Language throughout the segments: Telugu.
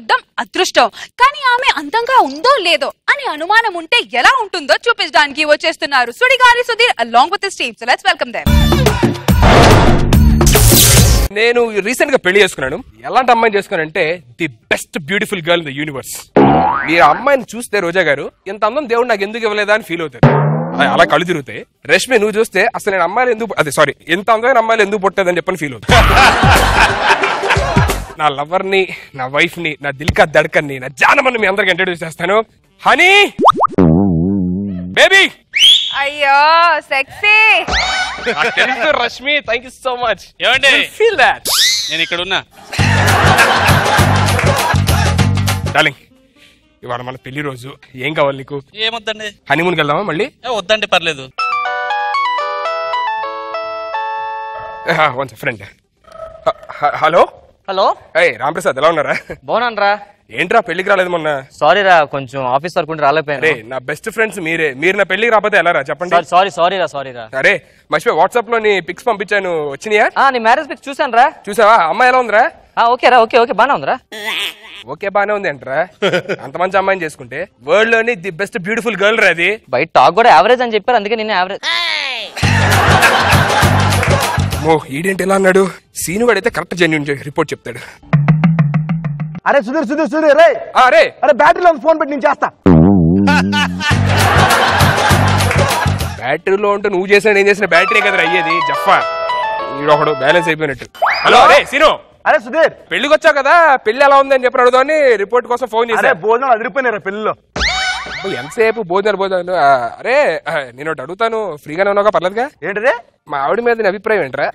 చూడడం అదృష్టం. కానీ ఆమె అందంగా ఉందో లేదో అని అనుమానం ఉంటే ఎలా ఉంటుందో చూపించడానికి వచ్చేస్తున్నారు Sudigali Sudheer along with his team. So let's welcome them. నేను రీసెంట్ గా పెళ్లి చేసుకున్నాను. ఎలాంటి అమ్మాయిని చేసుకున్నానంటే the best beautiful girl in the universe. మీరు అమ్మాయిని చూస్తే రోజా గారు ఇంత అందం దేవుడు నాకు ఎందుకు ఇవ్వలేదా అని ఫీల్ అవుతారు. అలా కళ్ళు తిరుగుతాయి. రష్మి నువ్వు చూస్తే అసలు నేను అమ్మాయిలు ఎందుకు ఎంత అందమైన అమ్మాయిలు ఎందుకు పుట్టేదని చెప్పని ఫీల్ అవుతుంది. నా లవర్ ని, నా వైఫ్ ని, నా దిల్కా దడ్కన్ ని, నా జానమని మీ అందరికి ఇంట్రడ్యూస్ చేస్తాను. Honey baby. అయ్యో సెక్సీ. తెలుసు Rashmi, thank you so much. ఏమండి ఫీల్ దాట్ నేను ఇక్కడ ఉన్నా. డార్లింగ్ ఇవాళ మన పెళ్లి రోజు. ఏం కావాలి నీకు? ఏమొద్దండి. హనీమూన్కి వెళ్దామా మళ్ళీ? వద్దండి పర్లేదు. One friend. Hello hello. Ramprasad ఎలా ఉన్నారా? బాగున్నానరా. ఏంట్రా పెళ్లికి రాలేదు మొన్న? సారీ రా, కొంచెం ఆఫీస్ వర్క్ ఉంటే రాలేకపోయాను. నా బెస్ట్ ఫ్రెండ్స్ మీరే. మీరు నా పెళ్లికి రాకపోతే ఎలా రా చెప్పండి. సారీ రా. అరే మర్చిపోయి వాట్సాప్ లో నీ పిక్స్ పంపించాను, వచ్చినాయా? నీ మ్యారేజ్ పిక్స్ చూసాను రా. చూసావా? అమ్మాయి ఎలా ఉందిరా? ఓకే రా, ఓకే బానే ఉందిరా. ఓకే బానే ఉంది అంటరా? అంత మంచి అమ్మాయిని చేసుకుంటే వరల్డ్ లోని ది బెస్ట్ బ్యూటిఫుల్ గర్ల్ రా అది. బయట టాక్ కూడా యావరేజ్ అని చెప్పారు, అందుకే నేను యావరేజ్. ఈడేంటి ఎలా అన్నాడు? సీను వాడైతే కరెక్ట్ జెన్యూన్ రిపోర్ట్ చెప్తాడు. అరే సుధీర్ రే. అరే బ్యాటరీలో ఫోన్ పెట్టి నేను చేస్తా. బ్యాటరీలో ఉంటే నువ్వు చేసిన నేను చేసిన బ్యాటరీ కదరా అయ్యేది. జఫా ఈడొకడు బ్యాలెన్స్ అయిపోయినట్టు. హలో అరే సీను. అరే సుధీర్, పెళ్లికి వచ్చావు కదా, పెళ్లి ఎలా ఉంది అని చెప్పి అడుగుదామని రిపోర్ట్ కోసం ఫోన్ చేశా. భోజనం అదిరిపోయినారా పెళ్లిలో? ఎంతసేపు భోజనాలు. అరే నేను ఒకటి అడుగుతాను, ఫ్రీగానే ఉన్నావుగా? పర్లేదుగా? ఏంటిదే? మా ఆవిడ మీద నీ అభిప్రాయం ఏంట్రా?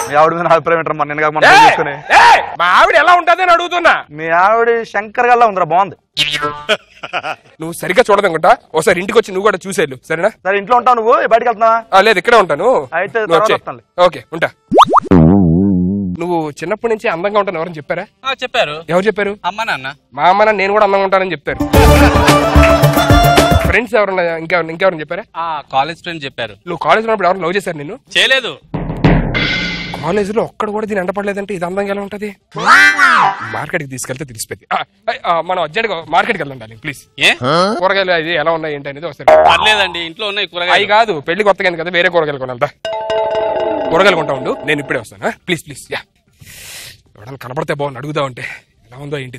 మీ ఆవిడ మీద అభిప్రాయం ఏంటమ్మా? నేను మా ఆవిడ ఎలా ఉంటది అని అడుగుతున్నా. మీ ఆవిడ శంకర్ గల్లా ఉందిరా, బాగుంది. నువ్వు సరిగ్గా చూడదనుకుంటా. ఒకసారి ఇంటికి వచ్చి నువ్వు కూడా చూసేళ్ళు, సరేనా? సరే ఇంట్లో ఉంటావు నువ్వు, బయటకు వెళ్తున్నావా? లేదు ఇక్కడే ఉంటాను. అయితే ఓకే ఉంటా. నువ్వు చిన్నప్పటి నుంచి అందంగా ఉంటాను ఎవరని చెప్పారా? చెప్పారు. ఎవరు చెప్పారు? అమ్మ నాన్న. మా అమ్మ నేను కూడా అందంగా ఉంటానని చెప్తారు. ఫ్రెండ్స్ ఎవరన్నా ఇంకెవరన్నా చెప్పారా? కాలేజ్ ఫ్రెండ్ చెప్పారు. నువ్వు కాలేజ్ ఉన్నప్పుడు ఎవరు లవ్ చేశారు నిన్ను? చేయలేదు. కాలేజ్ లో ఒక్కడ కూడా దీని అంటపడలేదంటే ఇది అందంగా ఎలా ఉంటది? మార్కెట్ కి తీసుకెళ్తే తెలిసిపోయింది. మనం అర్జెంట్ గా మార్కెట్ కి వెళ్దాం ప్లీజ్. కూరగాయలు అది ఎలా ఉన్నాయి ఏంటి అనేది ఒకసారి. పర్లేదండి, ఇంట్లో ఉన్నాయి కూరగాయలు. అవి కాదు, పెళ్లి కొత్తగా కదా, వేరే కూరగాయలు కొనాలంట. కూరగాయలు కొంటా ఉండు, నేను ఇప్పుడే వస్తాను. Please yeah. ఎవడన్నా కనపడితే బాగుంది అడుగుదా ఉంటే ఎలా ఉందో ఏంటి.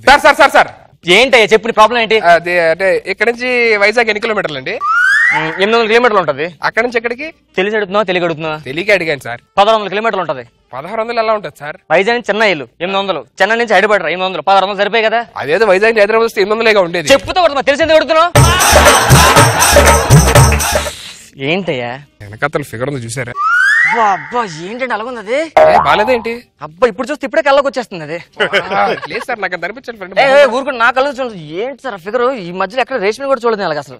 సార్ ఏంటయ్యా చెప్పు, ప్రాబ్లం ఏంటి? అదే అంటే ఇక్కడ నుంచి వైజాగ్ ఎన్ని కిలోమీటర్లు అండి? 800 కిలోమీటర్లు ఉంటది. అక్కడ నుంచి ఎక్కడికి? తెలిసి అడుగుతున్నావా తెలియక అడుగుతున్నావా? తెలియక అడిగాను సార్. 1600 కిలోమీటర్లు ఉంటది. 1600 ఎలా ఉంటది సార్? వైజాగ్ నుంచి చెన్నై 800, చెన్నై నుంచి హైదరాబాద్ 800, 1600 సరిపోయి కదా? అదేదో వైజాగ్ హైదరాబాద్ వస్తే 800గా ఉండేది. చెప్పుతో కొడుతున్నా, తెలిసి ఎందుకు అడుగుతున్నావు? ఏంటయ్యా వెనకతల ఫిగర్ ఉంది చూసారా? అబ్బా ఏంటంటే అలాగుంది అది? బాలేదేంటి? అబ్బా ఇప్పుడు చూస్తే ఇప్పుడే కళ్ళకి వచ్చేస్తుంది అది. లేదు సార్ నాకు అనిపించాలి ఫ్రెండ్. ఊరుకుంటే నా కళ్ళు చూడదు. ఏంటి సార్ ఫిగర్? ఈ మధ్యలో ఎక్కడ రేష్మి కూడా చూడదు అలాగ అసలు.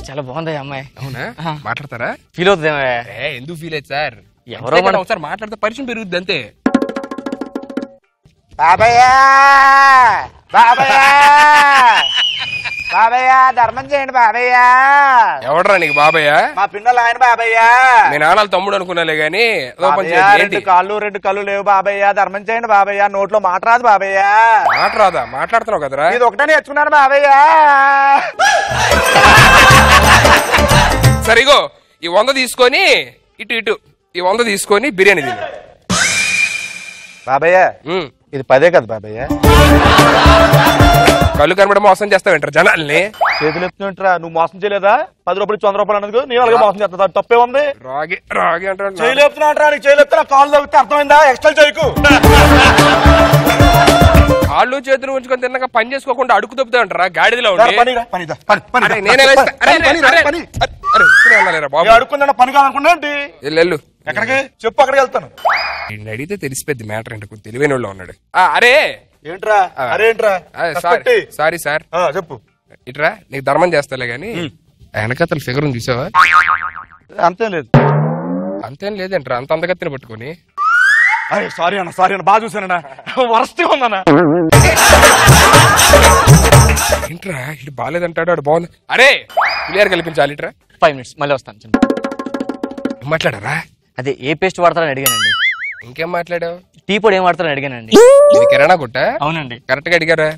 చాలా బాగుంది అమ్మాయి. అవునా? మాట్లాడతారా? ఫీల్ అవుతుంది. ఎందుకు ఫీల్ అవుతుంది సార్? ఎవరో ఒకసారి మాట్లాడితే పరిచయం పెరుగుద్ది అంతే. బాబయ్య ధర్మం చేయండి బాబయ్య. ఎవడరా నీకు బాబయ్య? మా పిన్నలు ఆయన బాబయ్య. నేను ఆనాలు తమ్ముడు అనుకున్నాలే గాని రెండు కాళ్ళు లేవు బాబయ్య, ధర్మం చేయండి బాబయ్య. నోట్లో మాట రాదు బాబయ్య. మాట రాదా? మాట్లాడుతున్నావు కదరా? ఇది ఒకటే నేర్చుకున్నాను బాబయ్య. సరిగో ఈ 100 తీసుకొని ఇటు ఈ 100 తీసుకొని బిర్యానీ తిను బాబయ్య. ఇది 10 కదా బాబయ్య? కళ్ళు కనబడి మోసం చేస్తావేంటారు జనాల్ని? చేతులు ఎత్తుకుంటారా? నువ్వు మోసం చేయలేదా? 10 రూపాయలు 100 రూపాయలు అన్నది నేను అలాగే మోసం చేస్తా, తప్పే ఉంది. రాగి అంటారు. చేయలేపుతున్నా నీకు చేయలేపుతున్నా, కాళ్ళు తగ్గితే అర్థమైందా? ఎక్స్ట్రా చేయకు. కాళ్ళు చేతులు ఉంచుకొని తిన్నాక పని చేసుకోకుండా అడుగు తప్పుతా అంటారా గాడిదలో ఉండి? అడుక్కుందా పని కాదనుకున్నా ఏంటి? వెళ్ళు ఎక్కడికి చెప్పు, అక్కడికి వెళ్తాను. అడిగితే తెలిసిపోద్ది మ్యాటర్ ఏంటి. కొంచెం తెలివైన వాళ్ళు ఉన్నాడు. అరే ఏంట్రా? అరేంట్రా? Sorry sir. చెప్పు. ఇట్రా నీకు ధర్మం చేస్తాలే గాని వెనకతల ఫిగర్ ఉంది చూసావా? అంతేం లేదు. అంతేం లేదంటారా? అంత అందగత్తిని పట్టుకొని. అరే సారీ అన్న బాగా చూసానన్నా, వరస్ట్గా ఉందన్నా. ఏంట్రా ఇటు బాగాలేదంటాడు, అటు బాగుంది. అరే క్లియర్ కల్పించాలి. ఇట్రా 5 minutes మళ్ళీ వస్తాను. మాట్లాడరా? అదే ఏ పేస్ట్ వాడతారని అడిగానండి. ఇంకేం మాట్లాడావు? టీ పొడి ఏం వాడతారని అడిగానండి. ఇది కిరాణా కొట్ట? అవునండి. కరెక్ట్ గా అడిగారా?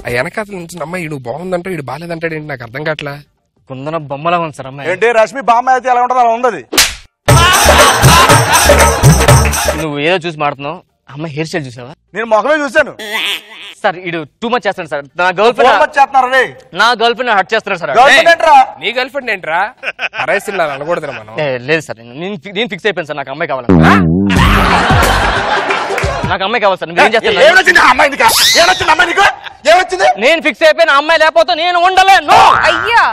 ఆ వెనకాతల నుంచి అమ్మాయి ఈడు బాగుందంటే ఈడు బాగాలేదంటాడు ఏంటి నాకు అర్థం కావట్లా. కుందన బొమ్మలా ఉంది సార్ అమ్మాయి. ఏంటి రష్మి బామ్మ అయితే ఎలా ఉంటుందో అలా ఉంది. నువ్వు ఏదో చూసి మాడుతున్నావు. అమ్మాయి హెయిర్ స్టైల్ చూసావా? నేను మొఖమే చూశాను సార్. ఇడు టూ మచ్ చేస్తాను సార్. నా గర్ల్ ఫ్రెండ్ హర్ట్ చేస్తున్నాడు సార్. నీ గర్ల్ ఫ్రెండ్ ఏంట్రా? అరేసిల్లా అనకూడదురా మనం. లేదు సార్, నేను ఫిక్స్ అయిపోయాను సార్. నాకు అమ్మాయి కావాలి. నాకు అమ్మాయి కావాలి సార్. ఏం చేస్తాను? నేను ఫిక్స్ అయిపోయిన అమ్మాయి లేకపోతే నేను ఉండలేను. అయ్యా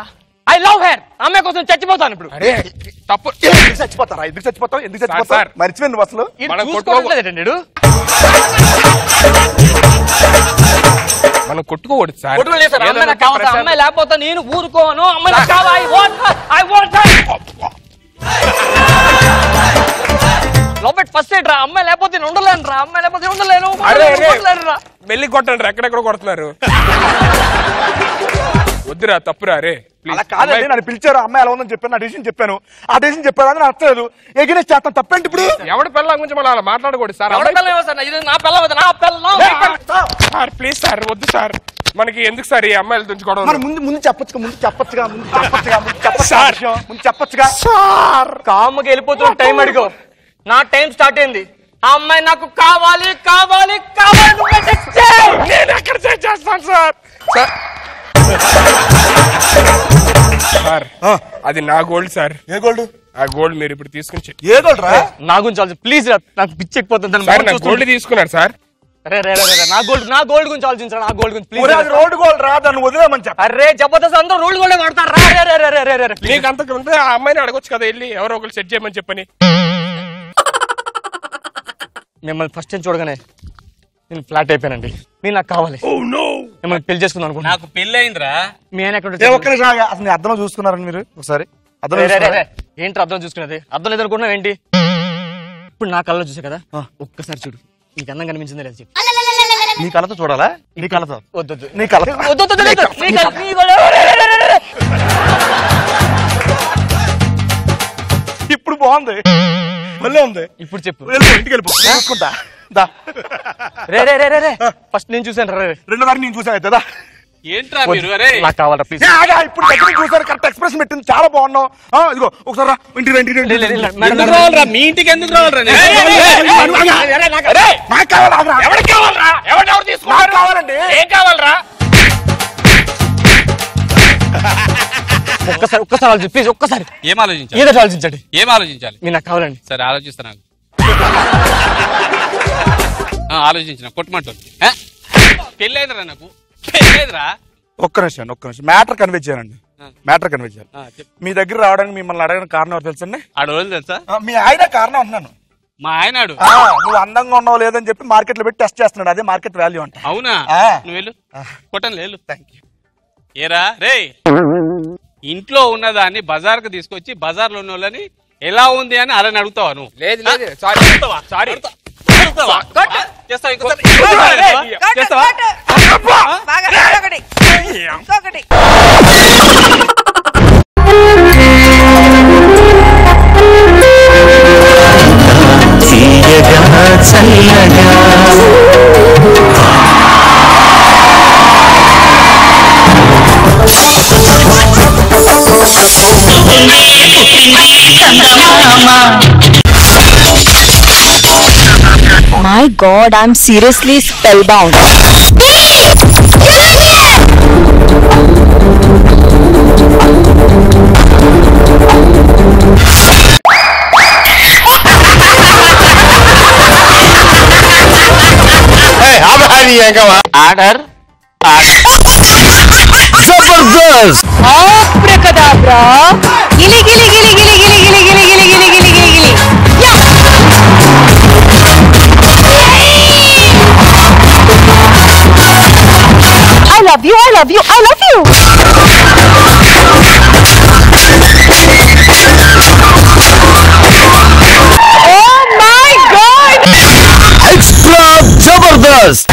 ఐ లవ్ హెర్. అమ్మాయి కోసం చచ్చిపోతాను ఇప్పుడు. అరే తప్పు. చచ్చిపోతారా? ఎందుకు చచ్చిపోతావు? ఎందుకు చచ్చిపోతావు? మర్చిపోయింది అసలు. మనం కొట్టుకోకూడదు సార్. అమ్మాయి లేకపోతే నేను ఊరుకోను. ఫస్ట్ రా. అమ్మాయి లేకపోతే నేను ఉండలేను రా. అమ్మాయి లేకపోతే ఉండలేను. మెల్లి కొట్టండి రా. ఎక్కడెక్కడ కొడుతున్నారు. వద్దురా తప్పురా. రే అలా కాదండి, నన్ను పిలిచారు. అమ్మాయి ఎలా ఉందని చెప్పాను. నా డెసిషన్ చెప్పాను. ఆ డెసిషన్ చెప్పాను అని నచ్చలేదు. ఎగిరేసి చేస్తాను. తప్పేంటి ఇప్పుడు? ఎవడి పిల్లల గురించి మనం అలా మాట్లాడకూడదు సార్. సార్ ప్లీజ్ సార్ వద్దు సార్. మనకి ఎందుకు సార్ ఈ అమ్మాయిలు తుంచుకోవడం? ముందు చెప్పొచ్చుగా సార్. కామ్గా వెళ్ళిపోతున్న టైం అడిగో. నా టైం స్టార్ట్ అయింది. ఆ అమ్మాయి నాకు కావాలి కావాలి కావాలి. నేను ఎక్కడ చేస్తాను సార్? సార్ అది నా గోల్డ్ సార్. ఏ గోల్డ్? ఆ గోల్డ్ మీరు ఇప్పుడు తీసుకుని ఏ గోల్డ్ రా? నా గురించి ప్లీజ్ నాకు పిచ్చెక్కిపోతుంది. గోల్డ్ తీసుకున్నారు సార్. నా గోల్డ్ గురించి ఆలోచించారు. నా గోల్డ్ గురించి ప్లీజ్. రోడ్ గోల్డ్ రా, దాన్ని వదిలేమని చెప్ప. అరే జబర్దస్త్ అందరూ రోడ్ గోల్డ్ వాడతారు. నీకు అంతకుంటే ఆ అమ్మాయిని అడగొచ్చు కదా వెళ్ళి ఎవరో ఒకరు సెట్ చేయమని చెప్పని. మిమ్మల్ని ఫస్ట్ టైం చూడగానే నేను ఫ్లాట్ అయిపోయానండి. మీరు నాకు కావాలి. మిమ్మల్ని పెళ్లి చేసుకుందాం అనుకుంటున్నా. నాకు పెళ్లి అయిందిరా. మీ ఆయన ఎక్కడ? ఒక్క నిమిషం అసలు అర్థంలో చూసుకున్నారని మీరు ఒకసారి? ఏంటి అర్థం చూసుకున్నది? అర్థం లేదనుకున్నావు ఏంటి? ఇప్పుడు నా కళ్ళలో చూసా కదా, ఒక్కసారి చూడు. నీకు అందం కనిపించింది లేదు చెప్పు. నీ కళ్ళతో చూడాలా? నీ కళ్ళతో వద్దు. నీ కళ్ళ ఇప్పుడు బాగుంది, మళ్ళీ ఉంది. ఇప్పుడు చెప్పు. ఇంటికి వెళ్ళిపో, చూసుకుంటా. ఫస్ట్ నేను చూసాను. రెండోసారి నేను చూసాను అవుతుందా? ఏంట్రా మీరు? అరే నాకు కావాలా ప్లీజ్. ఇప్పుడు దగ్గర చూసారు, కరెక్ట్ ఎక్స్ప్రెషన్ పెట్టింది, చాలా బాగున్నావు. ఇదిగో ఒకసారి రా, ఇంటికి రండి. మీ ఇంటికి ఎందుకు రావాలరా? నాకు కావాలండి. ఏం కావాలరా? ఒక్కసారి ఆలోచించండి ప్లీజ్. ఒక్కసారి ఏం ఆలోచించాలి? ఏదో ఆలోచించండి. ఏం ఆలోచించాలి? మీరు నాకు కావాలండి. సరే ఆలోచిస్తాను. ఆలోచించిన కొట్టమంటారు. పెళ్ళి అయిందిరా నాకు. పెళ్ళి అయిందిరా. ఒక్క నిమిషం మ్యాటర్ కన్వే చేయాలండి. మీ దగ్గర రావడానికి మిమ్మల్ని అడగడం కారణం ఎవరు తెలుసండి? ఆడవాళ్ళు తెలుసా? మీ ఆయన కారణం అంటున్నాను. మా ఆయన నువ్వు అందంగా ఉన్నావు లేదని చెప్పి మార్కెట్ లో పెట్టి టెస్ట్ చేస్తున్నాడు. అదే మార్కెట్ వాల్యూ అంట. అవునా? నువ్వు వెళ్ళు, కొట్టను లేదు. Thank you. ఏరా రే, ఇంట్లో ఉన్నదాన్ని బజార్ కు తీసుకొచ్చి బజార్ లో ఉన్న వాళ్ళని ఎలా ఉంది అని అలా అడుగుతావా నువ్వు? లేదు sorry. My God, I'm seriously spellbound. Order Zabardast! Abracadabra! Gili gili gili gili gili gili gili gili gili gili gili gili. I love you, I love you, I love you! Oh my God! Extra Zabardast!